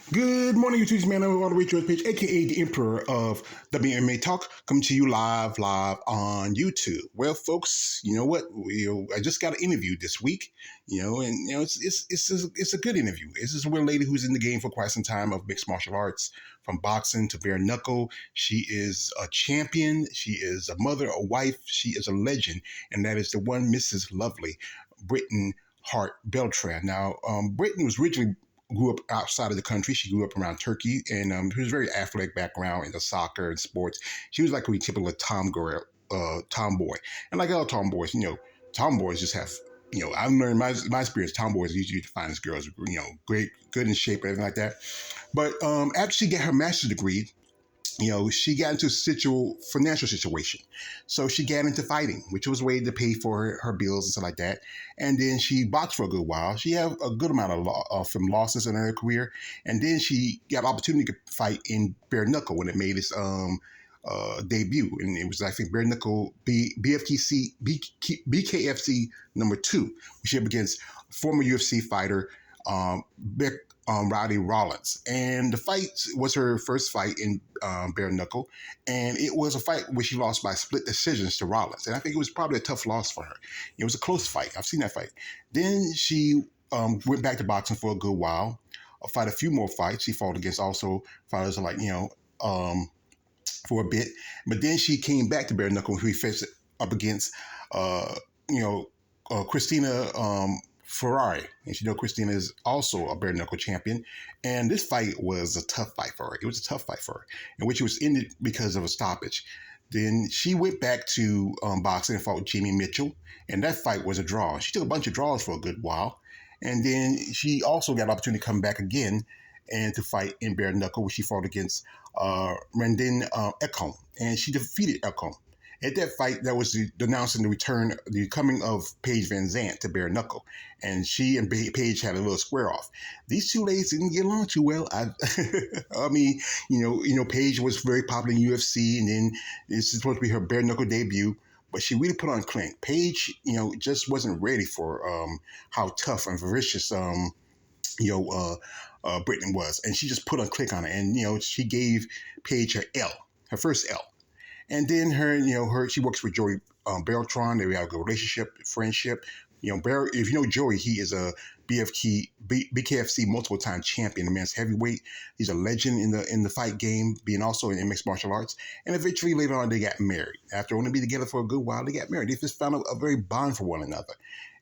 Good morning, YouTube man. I'm on the Rachel page, aka the Emperor of WMA Talk, coming to you live on YouTube. Well, folks, you know what? I just got an interview this week. It's a good interview. This is a real lady who's in the game for quite some time of mixed martial arts, from boxing to bare knuckle. She is a champion. She is a mother, a wife. She is a legend, and that is the one Mrs. Lovely, Britain Hart-Beltran. Now, Britain was originally grew up outside of the country. She grew up around Turkey, and she was a very athletic background in the soccer and sports. She was like a typical tomboy, and like all tomboys, tomboys just have. I've learned my experience. Tomboys usually the finest girls, great, good in shape, everything like that. But after she got her master's degree, she got into a financial situation. So she got into fighting, which was a way to pay for her bills and stuff like that. And then she boxed for a good while. She had a good amount of some losses in her career. And then she got opportunity to fight in bare knuckle when it made its debut. And it was, I think, bare knuckle BKFC #2, which she up against former UFC fighter Roddy Rollins. And the fight was her first fight in bare knuckle, and it was a fight where she lost by split decisions to Rollins. And I think it was probably a tough loss for her. It was a close fight. I've seen that fight. Then she went back to boxing for a good while, fought a few more fights. She fought against also fighters like, for a bit. But then she came back to bare knuckle and we faced up against, Christina Ferrari. And Christina is also a bare knuckle champion. And this fight was a tough fight for her. It was a tough fight for her, in which it was ended because of a stoppage. Then she went back to boxing and fought Jamie Mitchell. And that fight was a draw. She took a bunch of draws for a good while. And then she also got an opportunity to come back again and to fight in bare knuckle, where she fought against Rendon Ekholm. And she defeated Ekholm. At that fight, that was announcing the coming of Paige Van Zandt to bare knuckle, and she and Paige had a little square off. These two ladies didn't get along too well. I mean, Paige was very popular in UFC, and then this is supposed to be her bare knuckle debut, but she really put on clink. Paige, just wasn't ready for how tough and vicious Britain was, and she just put a click on it, and she gave Paige her first L. And then she works with Joey Hart-Beltran. They have a good relationship, friendship. If you know Joey, he is a BKFC multiple-time champion in men's heavyweight. He's a legend in the fight game, being also in mixed martial arts. And eventually, later on, they got married. After only being together for a good while, they got married. They just found a very bond for one another.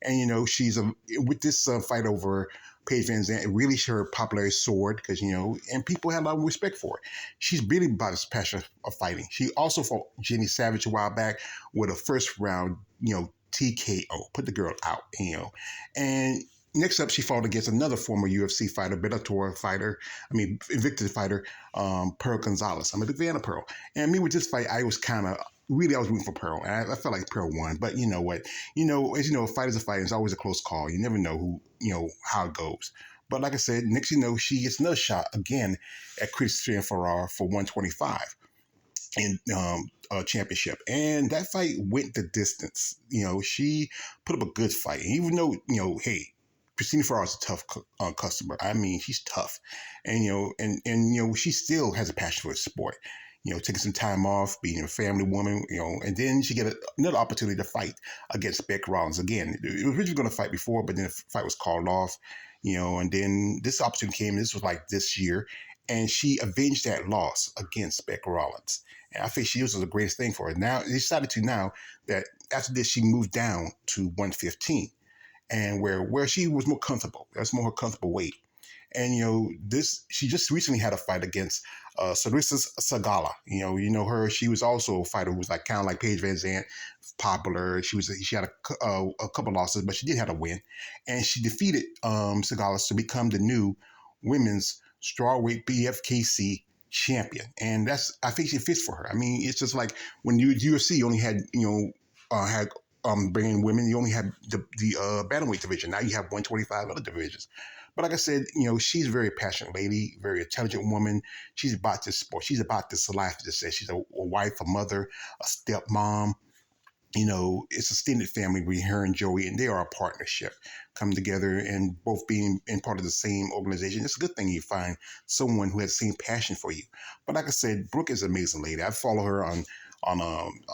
And she's with this fight over Paige Van Zandt, it really her popularity soared because, and people had a lot of respect for her. She's really about this passion of fighting. She also fought Jenny Savage a while back with a first round, TKO, put the girl out, And next up, she fought against another former UFC fighter, Invicta fighter, Pearl Gonzalez. I'm a big fan of Pearl. And me with this fight, I was rooting for Pearl. And I felt like Pearl won. But you know what? As a fight is a fight. It's always a close call. You never know how it goes. But like I said, next she gets another shot again at Christina Ferrari for 125 in championship. And that fight went the distance. She put up a good fight. And even though, hey, Christina Ferrari is a tough customer. I mean, she's tough. And she still has a passion for the sport. Taking some time off, being a family woman, and then she get another opportunity to fight against Beck Rollins again. It was originally going to fight before, but then the fight was called off, and then this opportunity came. This was like this year, and she avenged that loss against Beck Rollins. And I think she was the greatest thing for her. Now, they decided that after this, she moved down to 115, and where she was more comfortable. That's more her comfortable weight. And, she just recently had a fight against Sarissa Sagala. Her. She was also a fighter who was kind of like Paige Van Zandt, popular. She had a couple losses, but she did have a win. And she defeated Sagala to become the new women's strawweight BKFC champion. And I think she fits for her. I mean, it's just like when UFC, you only had, bringing women, you only had the bantamweight division. Now you have 125 other divisions. But like I said, she's a very passionate lady, very intelligent woman. She's about this sport. She's about this life. She's a wife, a mother, a stepmom. it's a extended family with her and Joey, and they are a partnership, come together and both being in part of the same organization. It's a good thing you find someone who has the same passion for you. But like I said, Brooke is an amazing lady. I follow her on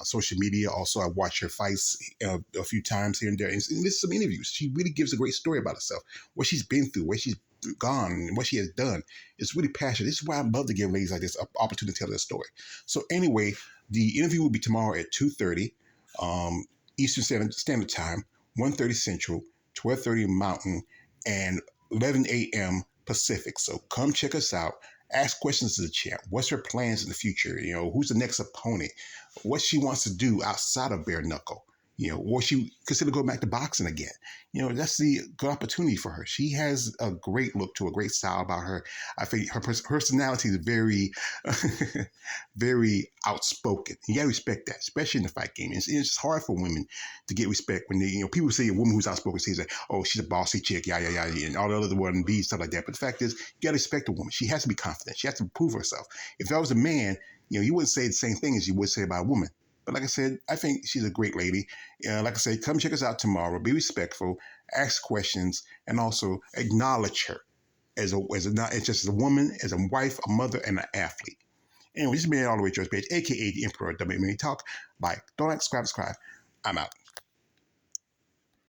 social media. Also, I watch her fights a few times here and there, and there's some interviews. She really gives a great story about herself, what she's been through, where she's gone, and what she has done. It's really passionate. This is why I love to give ladies like this an opportunity to tell their story. So anyway, the interview will be tomorrow at 2:30 Eastern Standard Time, 1:30 Central, 12:30 Mountain, and 11 a.m. Pacific. So come check us out. Ask questions to the champ. What's her plans in the future? Who's the next opponent? What she wants to do outside of bare knuckle? Or she consider going back to boxing again. That's the good opportunity for her. She has a great look to a great style about her. I think her personality is very, very outspoken. You gotta respect that, especially in the fight game. It's hard for women to get respect when people say a woman who's outspoken says that, oh, she's a bossy chick, yeah, yeah, yeah, and all the other word and B stuff like that. But the fact is, you gotta respect a woman. She has to be confident. She has to prove herself. If that was a man, you wouldn't say the same thing as you would say about a woman. But like I said, I think she's a great lady. Like I said, come check us out tomorrow. Be respectful, ask questions, and also acknowledge her not just as a woman, as a wife, a mother, and an athlete. Anyway, this has been all the way to page, aka the Emperor of WWE Talk. Like, don't like, subscribe. I'm out.